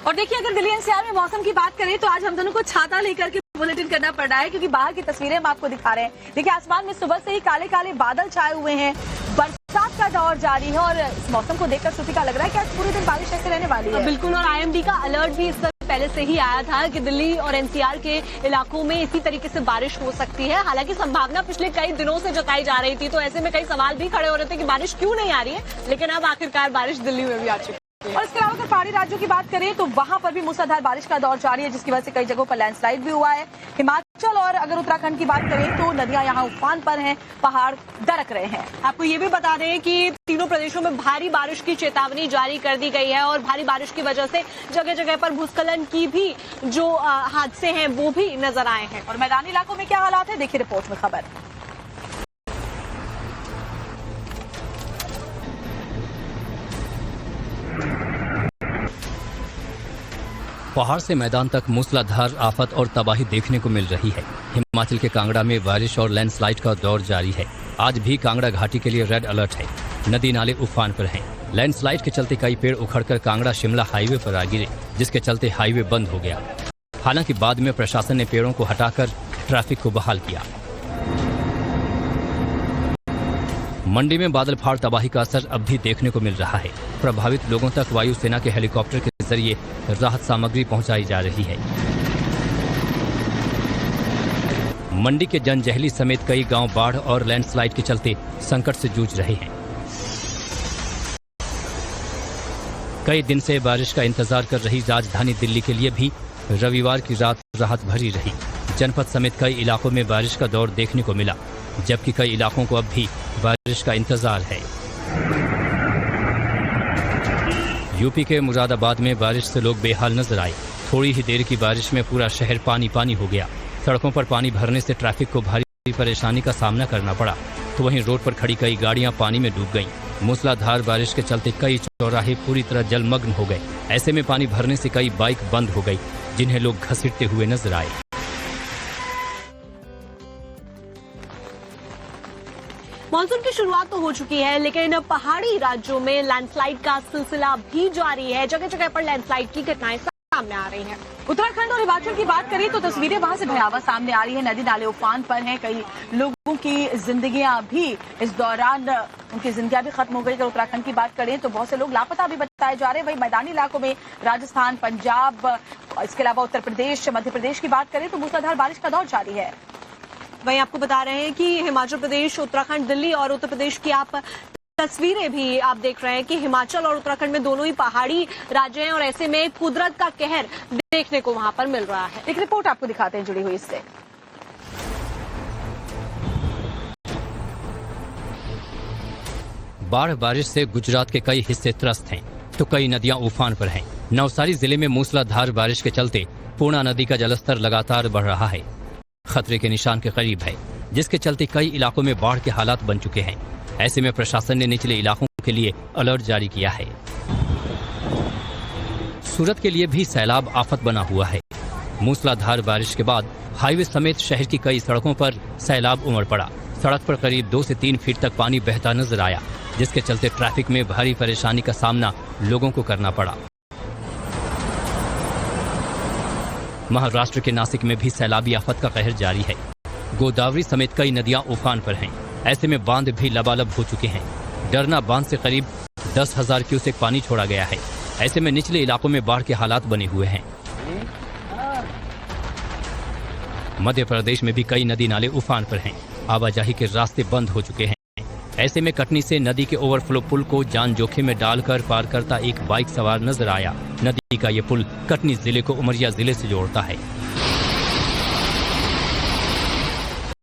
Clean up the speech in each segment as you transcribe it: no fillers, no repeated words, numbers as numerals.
और देखिए, अगर दिल्ली एनसीआर में मौसम की बात करें तो आज हम दोनों को छाता लेकर के बुलेटिन करना पड़ रहा है, क्योंकि बाहर की तस्वीरें हम आपको दिखा रहे हैं। देखिए, आसमान में सुबह से ही काले काले बादल छाए हुए हैं, बरसात का दौर जारी है और इस मौसम को देखकर श्रुतिका लग रहा है कि आज पूरे दिन बारिश ऐसे रहने वाली है। बिल्कुल, और आईएमडी का अलर्ट भी इस पहले से ही आया था कि दिल्ली और एनसीआर के इलाकों में इसी तरीके से बारिश हो सकती है। हालांकि संभावना पिछले कई दिनों से जताई जा रही थी, तो ऐसे में कई सवाल भी खड़े हो रहे थे कि बारिश क्यों नहीं आ रही है, लेकिन अब आखिरकार बारिश दिल्ली में भी आ चुकी है। और इसके अलावा अगर पहाड़ी राज्यों की बात करें तो वहां पर भी मूसलाधार बारिश का दौर जारी है, जिसकी वजह से कई जगहों पर लैंडस्लाइड भी हुआ है। हिमाचल और अगर उत्तराखंड की बात करें तो नदियां यहां उफान पर हैं, पहाड़ दरक रहे हैं। आपको ये भी बता दें कि तीनों प्रदेशों में भारी बारिश की चेतावनी जारी कर दी गई है और भारी बारिश की वजह से जगह जगह पर भूस्खलन की भी जो हादसे हैं वो भी नजर आए हैं। और मैदानी इलाकों में क्या हालात है, देखिए रिपोर्ट में खबर। पहाड़ से मैदान तक मूसलाधार आफत और तबाही देखने को मिल रही है। हिमाचल के कांगड़ा में बारिश और लैंडस्लाइड का दौर जारी है। आज भी कांगड़ा घाटी के लिए रेड अलर्ट है। नदी नाले उफान पर हैं। लैंडस्लाइड के चलते कई पेड़ उखड़कर कांगड़ा शिमला हाईवे पर आ गिरे, जिसके चलते हाईवे बंद हो गया। हालांकि बाद में प्रशासन ने पेड़ों को हटाकर ट्रैफिक को बहाल किया। मंडी में बादल फाड़ तबाही का असर अब भी देखने को मिल रहा है। प्रभावित लोगों तक वायुसेना के हेलीकॉप्टर के जरिए राहत सामग्री पहुंचाई जा रही है। मंडी के जनजहली समेत कई गांव बाढ़ और लैंडस्लाइड के चलते संकट से जूझ रहे हैं। कई दिन से बारिश का इंतजार कर रही राजधानी दिल्ली के लिए भी रविवार की रात राहत भरी रही। जनपद समेत कई इलाकों में बारिश का दौर देखने को मिला, जबकि कई इलाकों को अब भी बारिश का इंतजार है। यूपी के मुरादाबाद में बारिश से लोग बेहाल नजर आए। थोड़ी ही देर की बारिश में पूरा शहर पानी पानी हो गया। सड़कों पर पानी भरने से ट्रैफिक को भारी परेशानी का सामना करना पड़ा, तो वहीं रोड पर खड़ी कई गाड़ियां पानी में डूब गईं। मूसलाधार बारिश के चलते कई चौराहे पूरी तरह जलमग्न हो गए। ऐसे में पानी भरने से कई बाइक बंद हो गई, जिन्हें लोग घसीटते हुए नजर आए। मानसून की शुरुआत तो हो चुकी है, लेकिन पहाड़ी राज्यों में लैंडस्लाइड का सिलसिला भी जारी है। जगह जगह पर लैंडस्लाइड की घटनाएं सामने आ रही हैं। उत्तराखंड और हिमाचल की बात करें तो तस्वीरें वहां से भयावह सामने आ रही है। नदी नाले उफान पर हैं। कई लोगों की जिंदगियां भी इस दौरान उनकी जिंदगियां भी खत्म हो गई। अगर उत्तराखंड की बात करें तो बहुत से लोग लापता भी बताए जा रहे हैं। वही मैदानी इलाकों में राजस्थान, पंजाब, इसके अलावा उत्तर प्रदेश, मध्य प्रदेश की बात करें तो मूसलाधार बारिश का दौर जारी है। वहीं आपको बता रहे हैं कि हिमाचल प्रदेश, उत्तराखंड, दिल्ली और उत्तर प्रदेश की आप तस्वीरें भी आप देख रहे हैं कि हिमाचल और उत्तराखंड में दोनों ही पहाड़ी राज्य हैं और ऐसे में कुदरत का कहर देखने को वहां पर मिल रहा है। एक रिपोर्ट आपको दिखाते हैं जुड़ी हुई इससे। बाढ़ बारिश से गुजरात के कई हिस्से त्रस्त हैं, तो कई नदियां उफान पर हैं। नवसारी जिले में मूसलाधार बारिश के चलते पूर्णा नदी का जलस्तर लगातार बढ़ रहा है, खतरे के निशान के करीब है, जिसके चलते कई इलाकों में बाढ़ के हालात बन चुके हैं। ऐसे में प्रशासन ने निचले इलाकों के लिए अलर्ट जारी किया है। सूरत के लिए भी सैलाब आफत बना हुआ है। मूसलाधार बारिश के बाद हाईवे समेत शहर की कई सड़कों पर सैलाब उमड़ पड़ा। सड़क पर करीब 2 से 3 फीट तक पानी बहता नजर आया, जिसके चलते ट्रैफिक में भारी परेशानी का सामना लोगों को करना पड़ा। महाराष्ट्र के नासिक में भी सैलाबी आफत का कहर जारी है। गोदावरी समेत कई नदियां उफान पर हैं। ऐसे में बांध भी लबालब हो चुके हैं। डरना बांध से करीब 10,000 क्यूसेक पानी छोड़ा गया है। ऐसे में निचले इलाकों में बाढ़ के हालात बने हुए हैं। मध्य प्रदेश में भी कई नदी नाले उफान पर हैं। आवाजाही के रास्ते बंद हो चुके हैं। ऐसे में कटनी से नदी के ओवरफ्लो पुल को जान जोखिम में डालकर पार करता एक बाइक सवार नजर आया। नदी का ये पुल कटनी जिले को उमरिया जिले से जोड़ता है।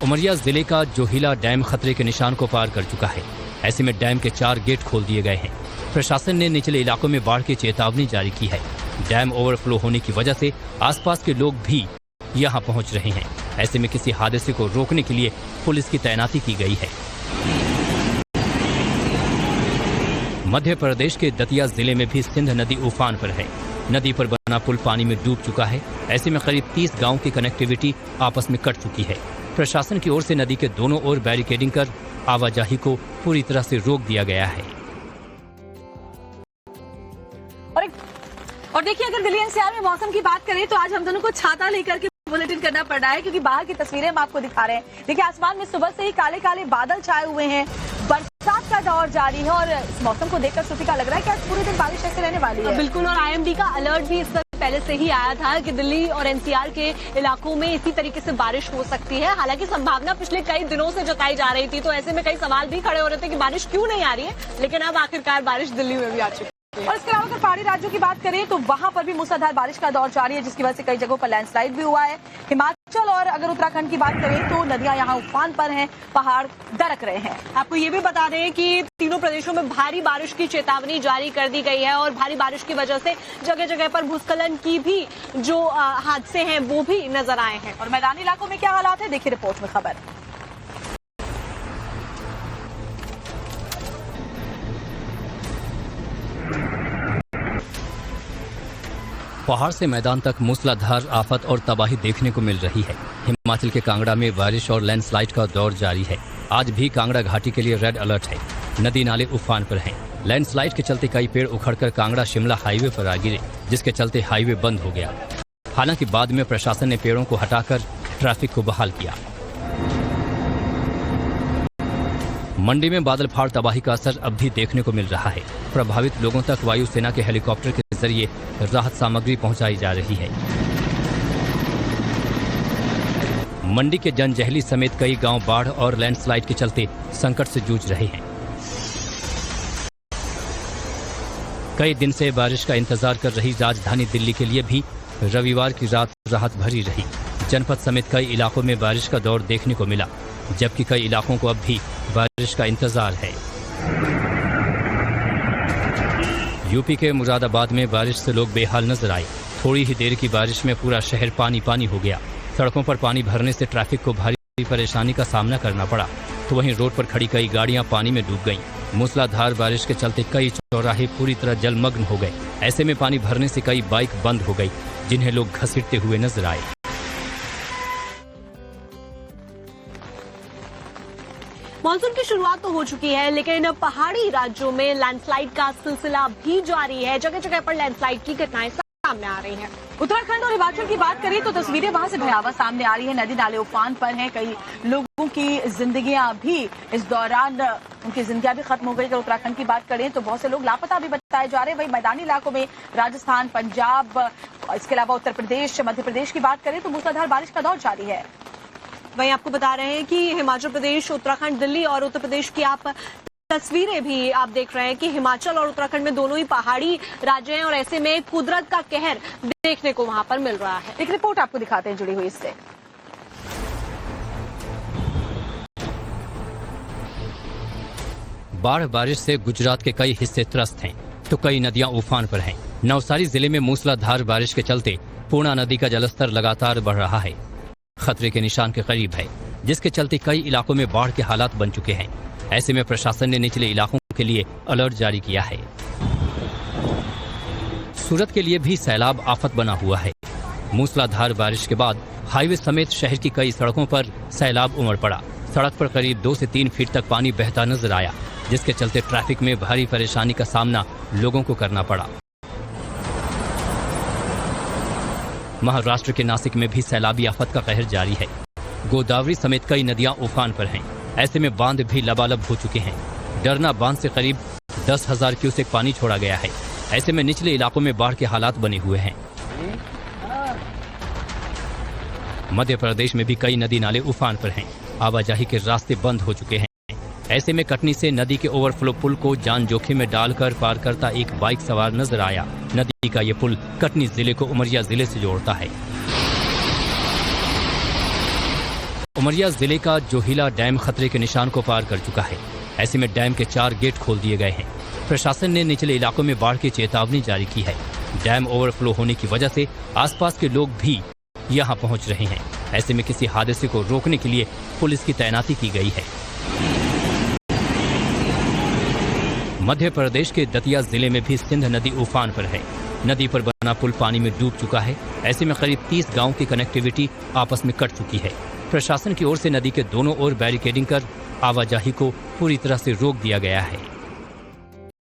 उमरिया जिले का जोहिला डैम खतरे के निशान को पार कर चुका है। ऐसे में डैम के 4 गेट खोल दिए गए हैं। प्रशासन ने निचले इलाकों में बाढ़ की चेतावनी जारी की है। डैम ओवरफ्लो होने की वजह से आसपास के लोग भी यहां पहुंच रहे हैं। ऐसे में किसी हादसे को रोकने के लिए पुलिस की तैनाती की गई है। मध्य प्रदेश के दतिया जिले में भी सिंध नदी उफान पर है। नदी पर बना पुल पानी में डूब चुका है। ऐसे में करीब 30 गांवों की कनेक्टिविटी आपस में कट चुकी है। प्रशासन की ओर से नदी के दोनों ओर बैरिकेडिंग कर आवाजाही को पूरी तरह से रोक दिया गया है। और देखिए, अगर दिल्ली एनसीआर में मौसम की बात करें तो आज हम दोनों को छाता लेकर के बुलेटिन करना पड़ रहा है, क्योंकि बाहर की तस्वीरें हम आपको दिखा रहे हैं। देखिए, आसमान में सुबह से ही काले काले बादल छाए हुए हैं, बरसात का दौर जारी है और इस मौसम को देखकर श्रुतिका लग रहा है कि आज पूरे दिन बारिश ऐसे रहने वाली है। बिल्कुल, और आईएमडी का अलर्ट भी इस पहले से ही आया था कि दिल्ली और एनसीआर के इलाकों में इसी तरीके से बारिश हो सकती है। हालांकि संभावना पिछले कई दिनों से जताई जा रही थी, तो ऐसे में कई सवाल भी खड़े हो रहे थे कि बारिश क्यों नहीं आ रही है, लेकिन अब आखिरकार बारिश दिल्ली में भी आ चुकी है। और इसके अलावा अगर पहाड़ी राज्यों की बात करें तो वहां पर भी मूसलाधार बारिश का दौर जारी है, जिसकी वजह से कई जगहों पर लैंडस्लाइड भी हुआ है। हिमाचल और अगर उत्तराखंड की बात करें तो नदियां यहां उफान पर हैं, पहाड़ दरक रहे हैं। आपको ये भी बता दें कि तीनों प्रदेशों में भारी बारिश की चेतावनी जारी कर दी गई है और भारी बारिश की वजह से जगह जगह पर भूस्खलन की भी जो हादसे हैं वो भी नजर आए हैं। और मैदानी इलाकों में क्या हालात है, देखिए रिपोर्ट में खबर। पहाड़ से मैदान तक मूसलाधार आफत और तबाही देखने को मिल रही है। हिमाचल के कांगड़ा में बारिश और लैंडस्लाइड का दौर जारी है। आज भी कांगड़ा घाटी के लिए रेड अलर्ट है। नदी नाले उफान पर हैं। लैंडस्लाइड के चलते कई पेड़ उखड़कर कांगड़ा शिमला हाईवे पर आ गिरे, जिसके चलते हाईवे बंद हो गया। हालांकि बाद में प्रशासन ने पेड़ों को हटाकर ट्रैफिक को बहाल किया। मंडी में बादल फाड़ तबाही का असर अब भी देखने को मिल रहा है। प्रभावित लोगों तक वायुसेना के हेलीकॉप्टर के जरिए राहत सामग्री पहुंचाई जा रही है। मंडी के जनजहली समेत कई गांव बाढ़ और लैंडस्लाइड के चलते संकट से जूझ रहे हैं। कई दिन से बारिश का इंतजार कर रही राजधानी दिल्ली के लिए भी रविवार की रात राहत भरी रही। जनपद समेत कई इलाकों में बारिश का दौर देखने को मिला, जबकि कई इलाकों को अब भी बारिश का इंतजार है। यूपी के मुरादाबाद में बारिश से लोग बेहाल नजर आए। थोड़ी ही देर की बारिश में पूरा शहर पानी पानी हो गया। सड़कों पर पानी भरने से ट्रैफिक को भारी परेशानी का सामना करना पड़ा, तो वहीं रोड पर खड़ी कई गाड़ियां पानी में डूब गईं। मूसलाधार बारिश के चलते कई चौराहे पूरी तरह जलमग्न हो गए। ऐसे में पानी भरने से कई बाइक बंद हो गई, जिन्हें लोग घसीटते हुए नजर आए। मानसून की शुरुआत तो हो चुकी है, लेकिन पहाड़ी राज्यों में लैंडस्लाइड का सिलसिला भी जारी है। जगह जगह पर लैंडस्लाइड की घटनाएं सामने आ रही हैं। उत्तराखंड और हिमाचल की बात करें तो तस्वीरें वहां से भयावह सामने आ रही है। नदी नाले उफान पर हैं, कई लोगों की जिंदगियां भी इस दौरान उनकी जिंदगियां भी खत्म हो गई। अगर उत्तराखंड की बात करें तो बहुत से लोग लापता भी बताए जा रहे हैं। वही मैदानी इलाकों में राजस्थान, पंजाब, इसके अलावा उत्तर प्रदेश, मध्य प्रदेश की बात करें तो मूसलाधार बारिश का दौर जारी है। वहीं आपको बता रहे हैं कि हिमाचल प्रदेश, उत्तराखंड, दिल्ली और उत्तर प्रदेश की आप तस्वीरें भी आप देख रहे हैं कि हिमाचल और उत्तराखंड में दोनों ही पहाड़ी राज्य हैं और ऐसे में कुदरत का कहर देखने को वहां पर मिल रहा है। एक रिपोर्ट आपको दिखाते हैं जुड़ी हुई इससे। बाढ़ बारिश से गुजरात के कई हिस्से त्रस्त हैं, तो कई नदियां उफान पर हैं। नवसारी जिले में मूसलाधार बारिश के चलते पूर्णा नदी का जलस्तर लगातार बढ़ रहा है, खतरे के निशान के करीब है, जिसके चलते कई इलाकों में बाढ़ के हालात बन चुके हैं। ऐसे में प्रशासन ने निचले इलाकों के लिए अलर्ट जारी किया है। सूरत के लिए भी सैलाब आफत बना हुआ है। मूसलाधार बारिश के बाद हाईवे समेत शहर की कई सड़कों पर सैलाब उमड़ पड़ा। सड़क पर करीब 2 से 3 फीट तक पानी बहता नजर आया, जिसके चलते ट्रैफिक में भारी परेशानी का सामना लोगों को करना पड़ा। महाराष्ट्र के नासिक में भी सैलाबी आफत का कहर जारी है। गोदावरी समेत कई नदियां उफान पर हैं। ऐसे में बांध भी लबालब हो चुके हैं। डरना बांध से करीब 10,000 क्यूसेक पानी छोड़ा गया है। ऐसे में निचले इलाकों में बाढ़ के हालात बने हुए हैं। मध्य प्रदेश में भी कई नदी नाले उफान पर हैं। आवाजाही के रास्ते बंद हो चुके हैं। ऐसे में कटनी से नदी के ओवरफ्लो पुल को जान जोखिम में डालकर पार करता एक बाइक सवार नजर आया। नदी का ये पुल कटनी जिले को उमरिया जिले से जोड़ता है। उमरिया जिले का जोहिला डैम खतरे के निशान को पार कर चुका है। ऐसे में डैम के 4 गेट खोल दिए गए हैं। प्रशासन ने निचले इलाकों में बाढ़ की चेतावनी जारी की है। डैम ओवरफ्लो होने की वजह से आसपास के लोग भी यहां पहुंच रहे हैं। ऐसे में किसी हादसे को रोकने के लिए पुलिस की तैनाती की गई है। मध्य प्रदेश के दतिया जिले में भी सिंध नदी उफान पर है। नदी पर बना पुल पानी में डूब चुका है। ऐसे में करीब 30 गांव की कनेक्टिविटी आपस में कट चुकी है। प्रशासन की ओर से नदी के दोनों ओर बैरिकेडिंग कर आवाजाही को पूरी तरह से रोक दिया गया है।